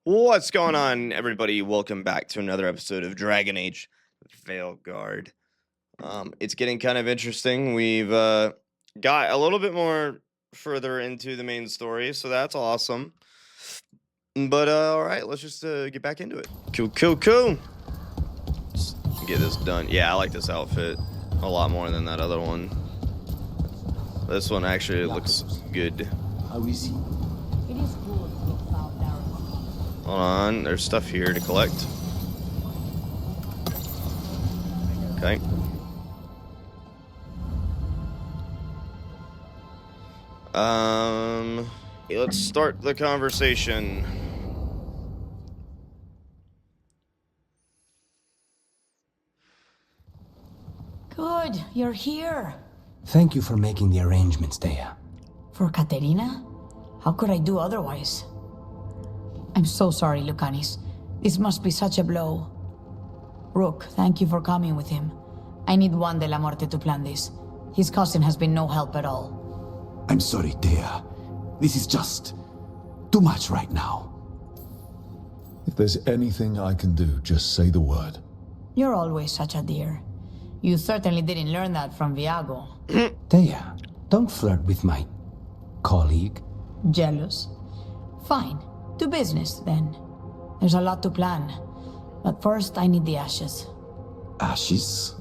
What's going on, everybody? Welcome back to another episode of Dragon Age Veilguard. It's getting kind of interesting. We've got a little bit more further into the main story, so that's awesome. But all right, let's just get back into it. Cool. Let's get this done. Yeah, I like this outfit a lot more than that other one. This one actually looks good. How is he? It is good to have found our Hold on, there's stuff here to collect. Okay. Let's start the conversation. Good, you're here. Thank you for making the arrangements, Dea. For Katerina? How could I do otherwise? I'm so sorry, Lucanis. This must be such a blow. Rook, thank you for coming with him. I need Juan de la Muerte to plan this. His cousin has been no help at all. I'm sorry, Dea. This is just too much right now. If there's anything I can do, just say the word. You're always such a dear. You certainly didn't learn that from Viago. Dea, don't flirt with my colleague. Jealous? Fine. To business, then. There's a lot to plan. But first, I need the ashes. Ashes?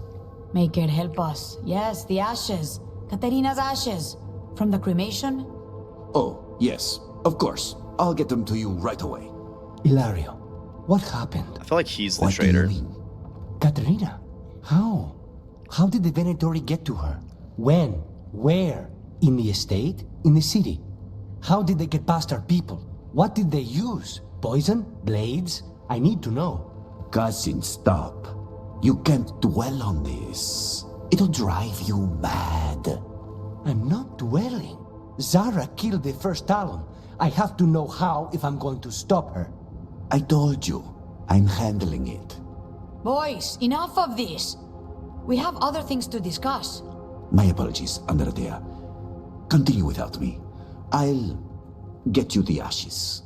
Make it help us. Yes, the ashes. Katerina's ashes. From the cremation? Oh, yes, of course. I'll get them to you right away. Ilario, what happened? I feel like he's the What do traitor. you mean? Katerina, how? How did the Venatori get to her? When? Where? In the estate? In the city? How did they get past our people? What did they use? Poison? Blades? I need to know. Cousin, stop. You can't dwell on this. It'll drive you mad. I'm not dwelling. Zara killed the first Talon. I have to know how if I'm going to stop her. I told you, I'm handling it. Boys, enough of this. We have other things to discuss. My apologies, Andrea. Continue without me. I'll get you the ashes.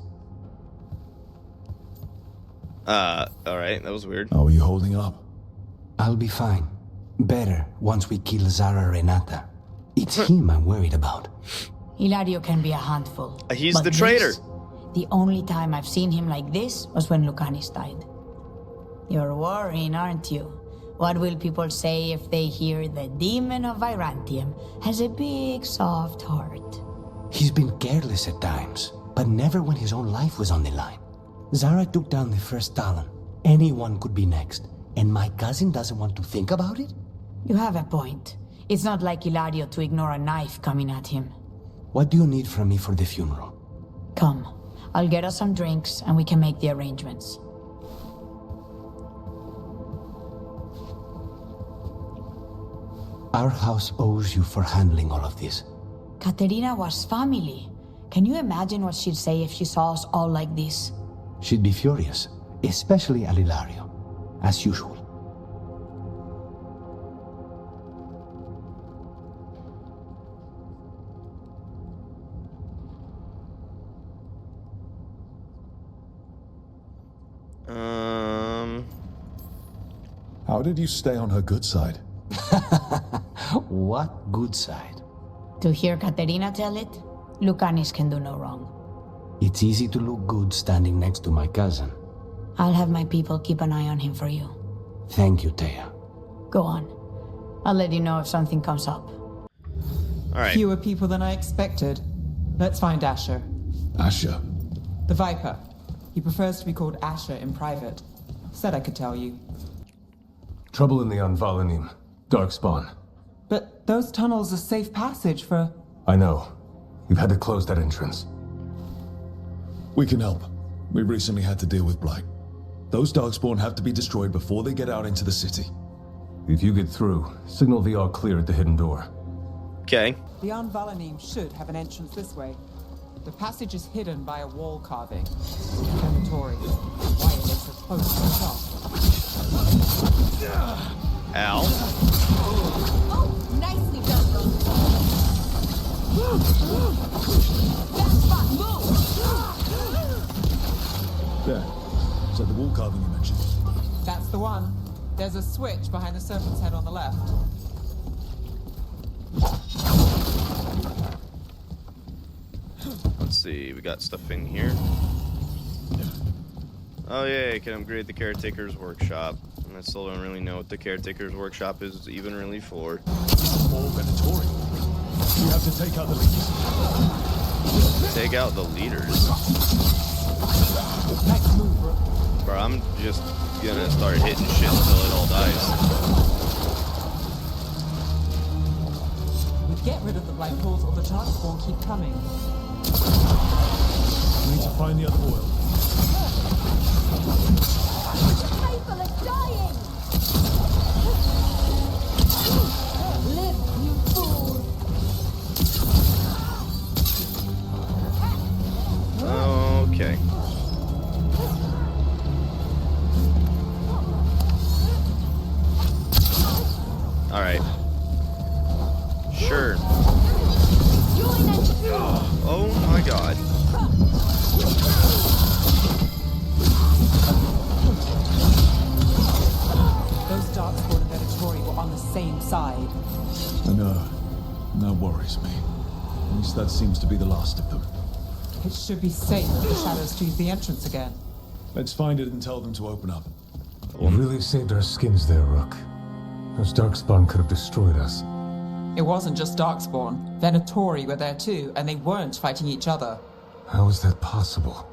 Alright, that was weird. How are you holding up? I'll be fine. Better once we kill Zara Renata. It's him I'm worried about. Hilario can be a handful. He's but the traitor. The only time I've seen him like this was when Lucanis died. You're worrying, aren't you? What will people say if they hear the demon of Virantium has a big, soft heart? He's been careless at times, but never when his own life was on the line. Zara took down the first Talon. Anyone could be next, and my cousin doesn't want to think about it? You have a point. It's not like Hilario to ignore a knife coming at him. What do you need from me for the funeral? Come, I'll get us some drinks and we can make the arrangements. Our house owes you for handling all of this. Katerina was family. Can you imagine what she'd say if she saw us all like this? She'd be furious, especially at Ilario, as usual. How did you stay on her good side? What good side? To hear Katerina tell it, Lucanis can do no wrong. It's easy to look good standing next to my cousin. I'll have my people keep an eye on him for you. Thank you, Dea. Go on. I'll let you know if something comes up. Alright. Fewer people than I expected. Let's find Asher. Asher. The Viper. He prefers to be called Asher in private. Said I could tell you. Trouble in the Anvalanim. Darkspawn. But those tunnels are safe passage for... I know. We've had to close that entrance. We can help. We recently had to deal with Blight. Those Darkspawn have to be destroyed before they get out into the city. If you get through, signal the all clear at the hidden door. Okay. The Anvalanim should have an entrance this way. The passage is hidden by a wall carving. Dormitory. Why are they so close to the top? Ow. Oh, nicely done, Rook. Back spot, move! There. Is that the wall carving you mentioned? That's the one. There's a switch behind the serpent's head on the left. Let's see, we got stuff in here. Oh yeah, I can upgrade the caretaker's workshop. And I still don't really know what the caretaker's workshop is even really for. More Venatori. We have to take out the leaders. Take out the leaders. Next move, Brooke. Bro, I'm just gonna start hitting shit until it all dies. We get rid of the black holes or the Darkspawn keep coming. We need to find the other oil. People are dying! Live, you fool! Okay. Alright. Sure. Oh my god. Those Darkspawn and Venatori were on the same side. I know. That worries me. At least that seems to be the last of them. It should be safe for the shadows to use the entrance again. Let's find it and tell them to open up. You really saved our skins there, Rook. Those Darkspawn could have destroyed us. It wasn't just Darkspawn. Venatori were there too, and they weren't fighting each other. How is that possible?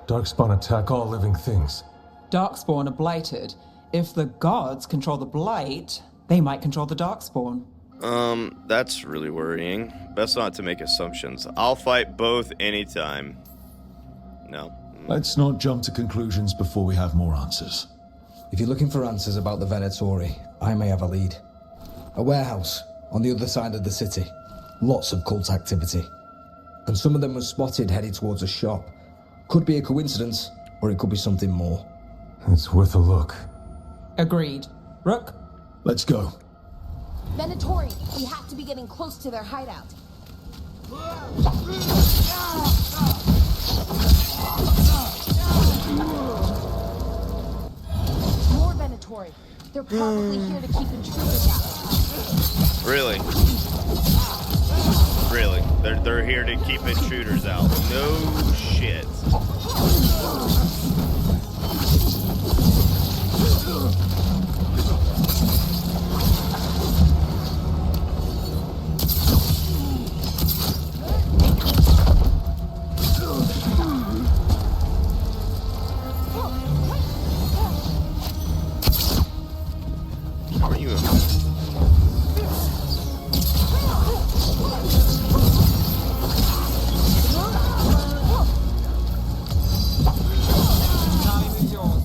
Darkspawn attack all living things. Darkspawn are blighted. If the gods control the blight, they might control the Darkspawn. That's really worrying. Best not to make assumptions. I'll fight both anytime. No. Let's not jump to conclusions before we have more answers. If you're looking for answers about the Venatori, I may have a lead. A warehouse on the other side of the city. Lots of cult activity. And some of them were spotted headed towards a shop. Could be a coincidence, or it could be something more. It's worth a look. Agreed. Rook? Let's go. Venatori, we have to be getting close to their hideout. More Venatori. They're probably here to keep intruders out. Really? Really? They're here to keep intruders out. No shit. How are you? Time is yours.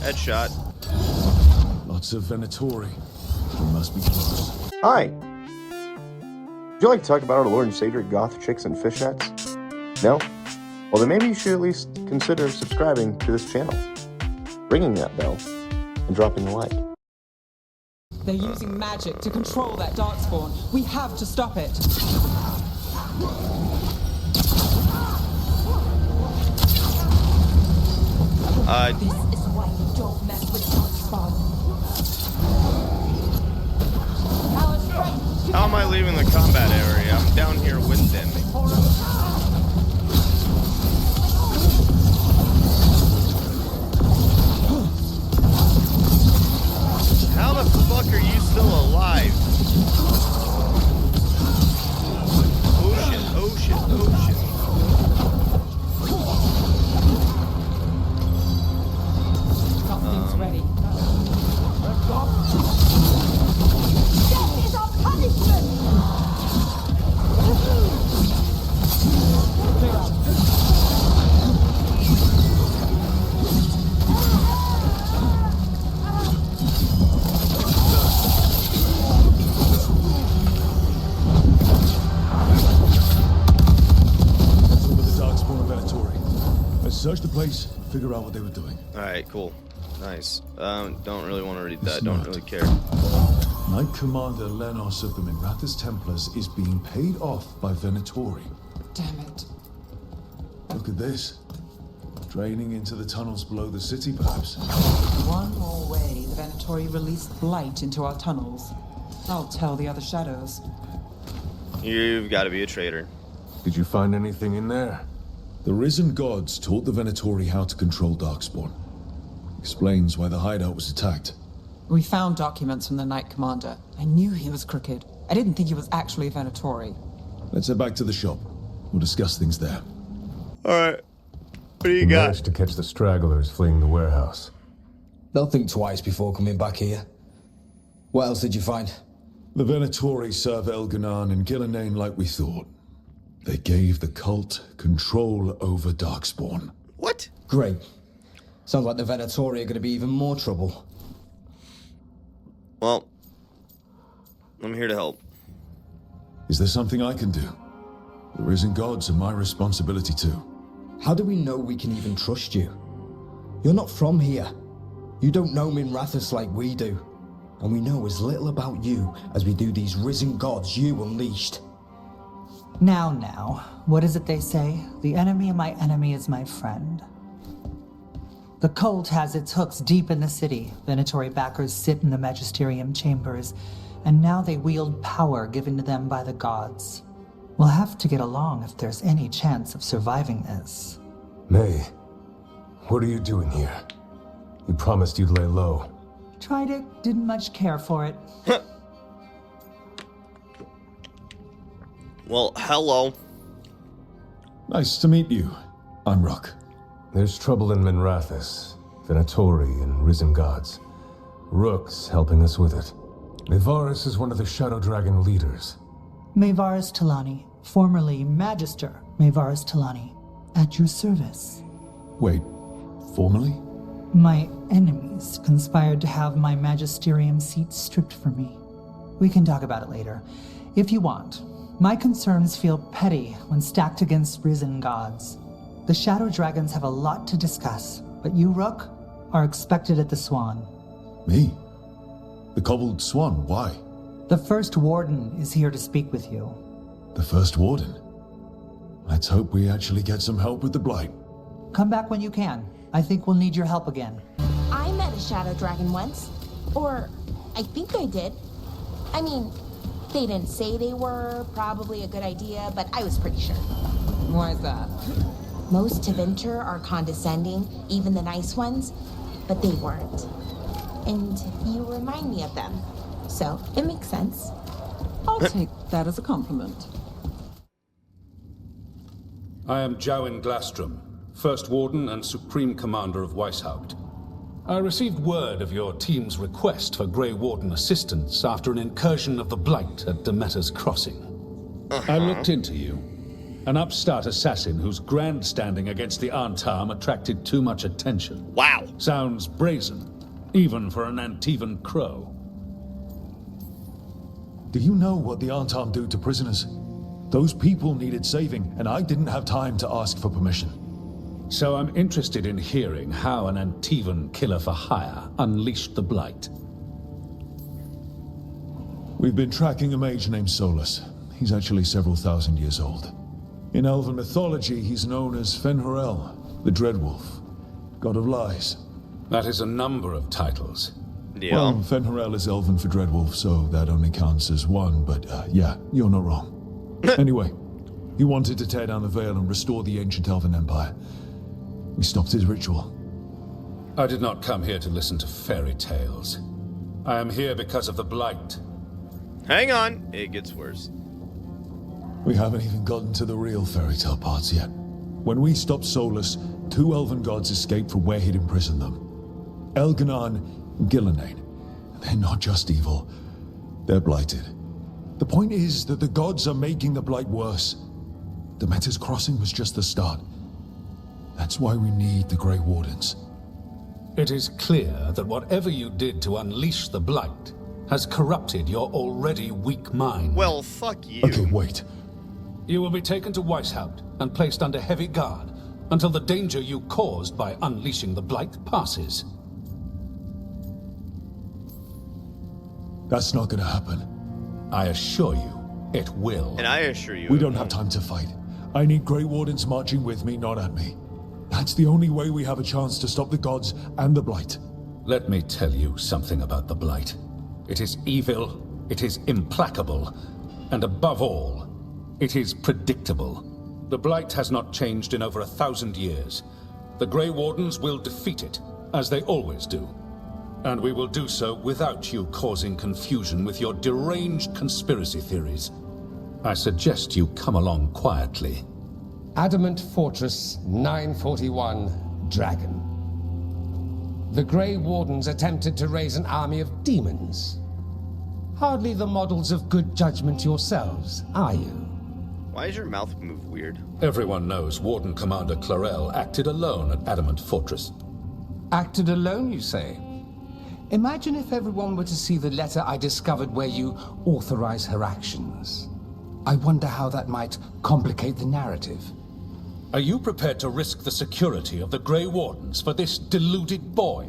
Headshot. Lots of Venatori. We must be close. Hi. Would you like to talk about our Lord and Savior goth chicks and fishnets? No? Well, then maybe you should at least consider subscribing to this channel, ringing that bell, and dropping a like. They're using magic to control that Darkspawn. We have to stop it. This is why you don't mess with Darkspawn. How am I leaving the combat area? I'm down here with them. How the fuck are you still alive? Oh shit, oh shit, oh shit. Something's ready. Death is our punishment! place, figure out what they were doing. Alright, cool. Nice. Don't really want to read that. Smart. Don't really care. Knight Commander Lenos of the Minrathous Templars is being paid off by Venatori. Damn it. Look at this. Draining into the tunnels below the city, perhaps. One more way the Venatori released blight into our tunnels. I'll tell the other shadows. You've got to be a traitor. Did you find anything in there? The risen gods taught the Venatori how to control Darkspawn. Explains why the hideout was attacked. We found documents from the Knight Commander. I knew he was crooked. I didn't think he was actually a Venatori. Let's head back to the shop. We'll discuss things there. Alright. What do you We got? managed to catch the stragglers fleeing the warehouse. They'll think twice before coming back here. What else did you find? The Venatori serve Elganan and Gillenane like we thought. They gave the cult control over Darkspawn. What? Great. Sounds like the Venatori are going to be even more trouble. Well, I'm here to help. Is there something I can do? The risen gods are my responsibility too. How do we know we can even trust you? You're not from here. You don't know Minrathous like we do. And we know as little about you as we do these risen gods you unleashed. Now, what is it they say? The enemy of my enemy is my friend. The cult has its hooks deep in the city. Venatori backers sit in the magisterium chambers, and now they wield power given to them by the gods. We'll have to get along if there's any chance of surviving this. May, what are you doing here? You promised you'd lay low. Tried it, didn't much care for it. Well, hello. Nice to meet you. I'm Rook. There's trouble in Minrathous, Venatori and risen gods. Rook's helping us with it. Mevaris is one of the Shadow Dragon leaders. Mevaris Talani, formerly Magister Mevaris Talani, at your service. Wait, formally? My enemies conspired to have my magisterium seat stripped from me. We can talk about it later, if you want. My concerns feel petty when stacked against risen gods. The Shadow Dragons have a lot to discuss, but you, Rook, are expected at the Swan. Me? The Cobbled Swan, why? The First Warden is here to speak with you. The First Warden? Let's hope we actually get some help with the Blight. Come back when you can. I think we'll need your help again. I met a shadow dragon once. Or, I think I did. I mean, they didn't say they were, probably a good idea, but I was pretty sure. Why is that? Most Tevinter are condescending, even the nice ones, but they weren't. And you remind me of them, so it makes sense. I'll take that as a compliment. I am Jowin Glastrom, First Warden and Supreme Commander of Weishaupt. I received word of your team's request for Grey Warden assistance after an incursion of the Blight at Demeter's Crossing. I looked into you. An upstart assassin whose grandstanding against the Antam attracted too much attention. Wow. Sounds brazen, even for an Antivan crow. Do you know what the Antam do to prisoners? Those people needed saving, and I didn't have time to ask for permission. So I'm interested in hearing how an Antivan killer for hire unleashed the Blight. We've been tracking a mage named Solus. He's actually several thousand years old. In Elven mythology, he's known as Fen'Harel, the Dreadwolf, god of lies. That is a number of titles. Yeah. Well, Fen'Harel is Elven for Dreadwolf, so that only counts as one, but yeah, you're not wrong. Anyway, he wanted to tear down the Veil and restore the ancient Elven Empire. We stopped his ritual. I did not come here to listen to fairy tales. I am here because of the Blight. Hang on. It gets worse. We haven't even gotten to the real fairy tale parts yet. When we stopped Solus, 2 Elven gods escaped from where he'd imprisoned them. Elganan and Gillenane. They're not just evil. They're blighted. The point is that the gods are making the Blight worse. Demeter's Crossing was just the start. That's why we need the Grey Wardens. It is clear that whatever you did to unleash the Blight has corrupted your already weak mind. Well, fuck you. Okay, wait. You will be taken to Weishaupt and placed under heavy guard until the danger you caused by unleashing the Blight passes. That's not gonna happen. I assure you, it will. And I assure you, We don't have time to fight. I need Grey Wardens marching with me, not at me. That's the only way we have a chance to stop the gods and the Blight. Let me tell you something about the Blight. It is evil, it is implacable, and above all, it is predictable. The Blight has not changed in over 1,000 years. The Grey Wardens will defeat it, as they always do. And we will do so without you causing confusion with your deranged conspiracy theories. I suggest you come along quietly. Adamant Fortress 941, Dragon. The Grey Wardens attempted to raise an army of demons. Hardly the models of good judgment yourselves, are you? Why does your mouth move weird? Everyone knows Warden Commander Clarel acted alone at Adamant Fortress. Acted alone, you say? Imagine if everyone were to see the letter I discovered where you authorize her actions. I wonder how that might complicate the narrative. Are you prepared to risk the security of the Grey Wardens for this deluded boy?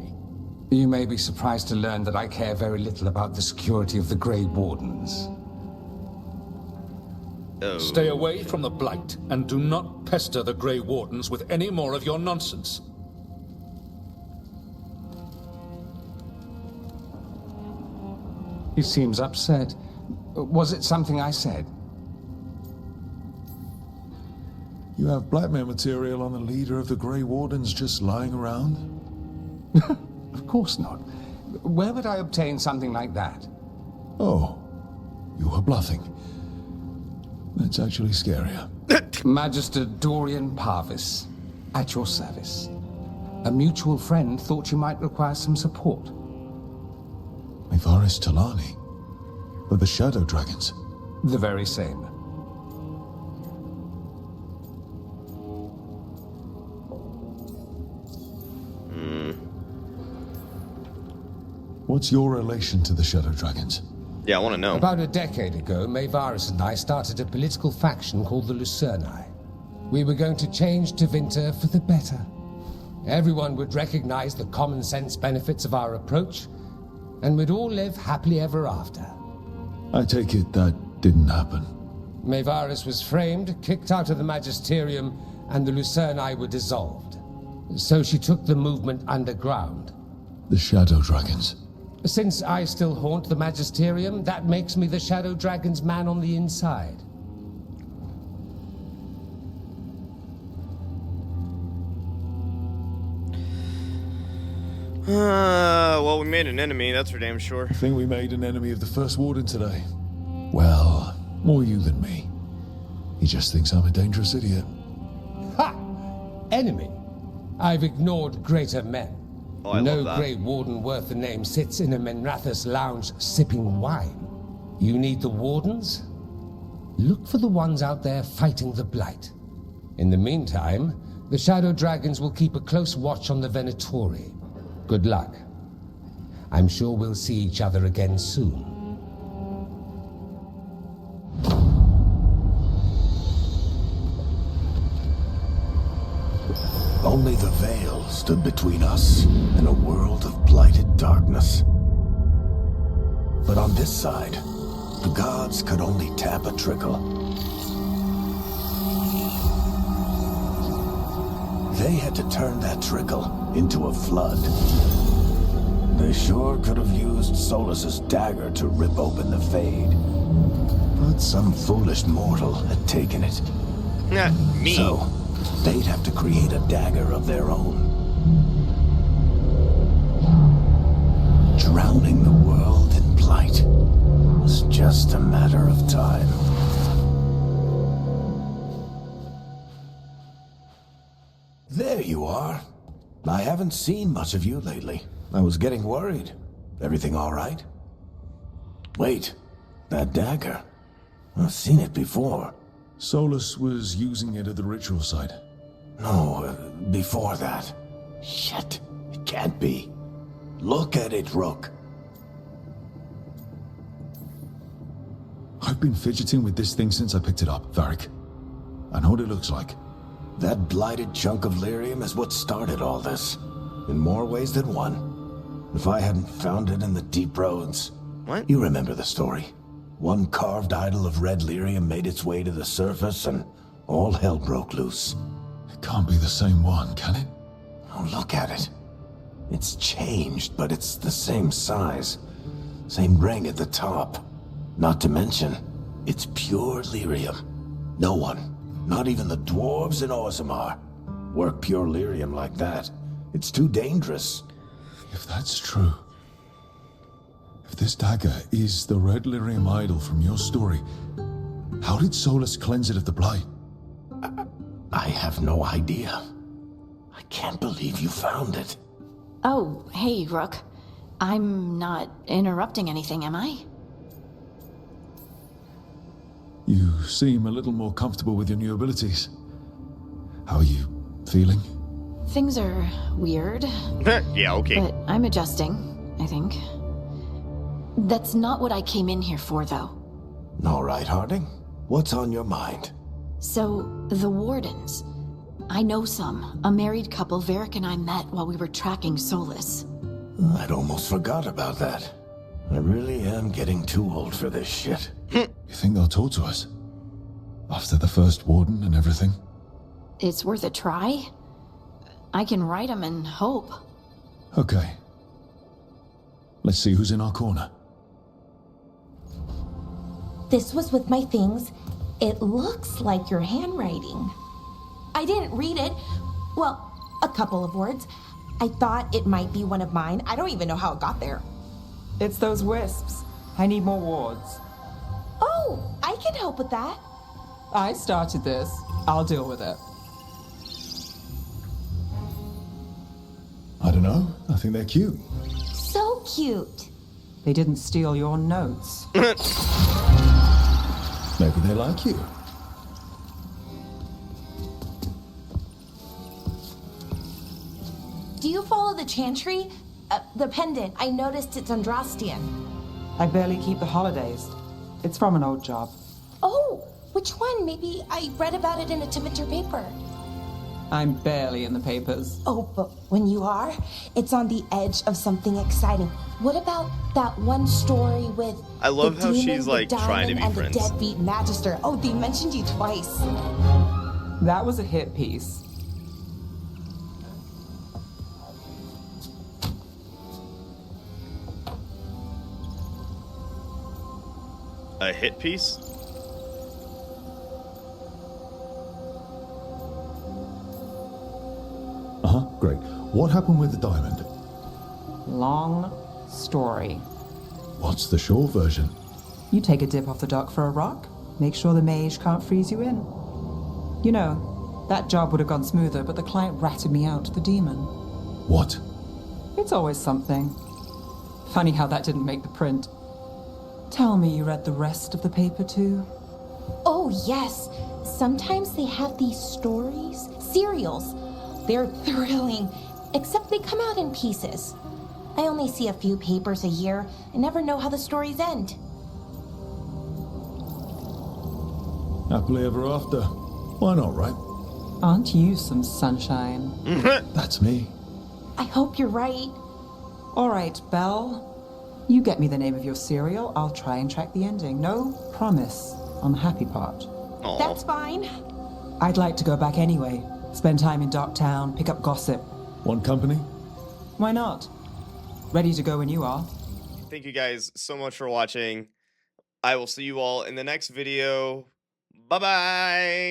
You may be surprised to learn that I care very little about the security of the Grey Wardens. Oh. Stay away from the Blight, and do not pester the Grey Wardens with any more of your nonsense. He seems upset. Was it something I said? You have blackmail material on the leader of the Grey Wardens just lying around? Of course not. Where would I obtain something like that? Oh, you were bluffing. That's actually scarier. Magister Dorian Parvis, at your service. A mutual friend thought you might require some support. Ivaris Talani? But the Shadow Dragons? The very same. What's your relation to the Shadow Dragons? Yeah, I want to know. About a decade ago, Maevaris and I started a political faction called the Lucerni. We were going to change Tevinter for the better. Everyone would recognize the common sense benefits of our approach, and we'd all live happily ever after. I take it that didn't happen. Maevaris was framed, kicked out of the Magisterium, and the Lucerni were dissolved. So she took the movement underground. The Shadow Dragons. Since I still haunt the Magisterium, that makes me the Shadow Dragon's man on the inside. Well, we made an enemy, that's for damn sure. I think we made an enemy of the First Warden today. Well, more you than me. He just thinks I'm a dangerous idiot. Ha! Enemy? I've ignored greater men. Oh, I no love that. Grey Warden worth the name sits in a Menrathus lounge sipping wine. You need the Wardens? Look for the ones out there fighting the Blight. In the meantime, the Shadow Dragons will keep a close watch on the Venatori. Good luck. I'm sure we'll see each other again soon. Only the veil stood between us and a world of blighted darkness. But on this side, the gods could only tap a trickle. They had to turn that trickle into a flood. They sure could have used Solus's dagger to rip open the Fade. But some foolish mortal had taken it. Not me. So, they'd have to create a dagger of their own. Drowning the world in blight was just a matter of time. There you are. I haven't seen much of you lately. I was getting worried. Everything all right? Wait, that dagger. I've seen it before. Solus was using it at the ritual site. No, before that. Shit, it can't be. Look at it, Rook. I've been fidgeting with this thing since I picked it up, Varric. I know what it looks like. That blighted chunk of lyrium is what started all this. In more ways than one. If I hadn't found it in the deep roads... What? You remember the story. One carved idol of red lyrium made its way to the surface and all hell broke loose. It can't be the same one, can it? Oh, look at it. It's changed, but it's the same size. Same ring at the top. Not to mention, it's pure lyrium. No one, not even the dwarves in Orzammar, work pure lyrium like that. It's too dangerous. If that's true, if this dagger is the red lyrium idol from your story, how did Solus cleanse it of the blight? I have no idea. I can't believe you found it. Oh, hey, Rook. I'm not interrupting anything, am I? You seem a little more comfortable with your new abilities. How are you feeling? Things are weird. Yeah, okay. But I'm adjusting, I think. That's not what I came in here for, though. All right, Harding. What's on your mind? So, the Wardens. I know some. A married couple Varric and I met while we were tracking Solus. I'd almost forgot about that. I really am getting too old for this shit. You think they'll talk to us? After the first warden and everything? It's worth a try. I can write them and hope. Okay. Let's see who's in our corner. This was with my things. It looks like your handwriting. I didn't read it. Well, a couple of words. I thought it might be one of mine. I don't even know how it got there. It's those wisps. I need more wards. Oh, I can help with that. I started this. I'll deal with it. I don't know. I think they're cute. So cute. They didn't steal your notes. Maybe they like you. Do you follow the chantry? The pendant. I noticed it's Andrastian. I barely keep the holidays. It's from an old job. Oh, which one? Maybe I read about it in a Teventer paper. I'm barely in the papers. Oh, but when you are, it's on the edge of something exciting. What about that one story with I love the how demon, she's, like, the trying to diamond, be and friends. the deadbeat magister? Oh, they mentioned you twice. That was a hit piece. A hit piece? Uh-huh, great. What happened with the diamond? Long story. What's the short version? You take a dip off the dock for a rock, make sure the mage can't freeze you in. You know, that job would have gone smoother, but the client ratted me out to the demon. What? It's always something. Funny how that didn't make the print. Tell me you read the rest of the paper too? Oh, yes. Sometimes they have these stories, serials. They're thrilling, except they come out in pieces. I only see a few papers a year and never know how the stories end. Happily ever after. Why not, right? Aren't you some sunshine? That's me. I hope you're right. All right, Belle. You get me the name of your serial, I'll try and track the ending. No promise on the happy part. Aww. That's fine. I'd like to go back anyway. Spend time in Docktown, pick up gossip. Want company? Why not? Ready to go when you are. Thank you guys so much for watching. I will see you all in the next video. Bye-bye.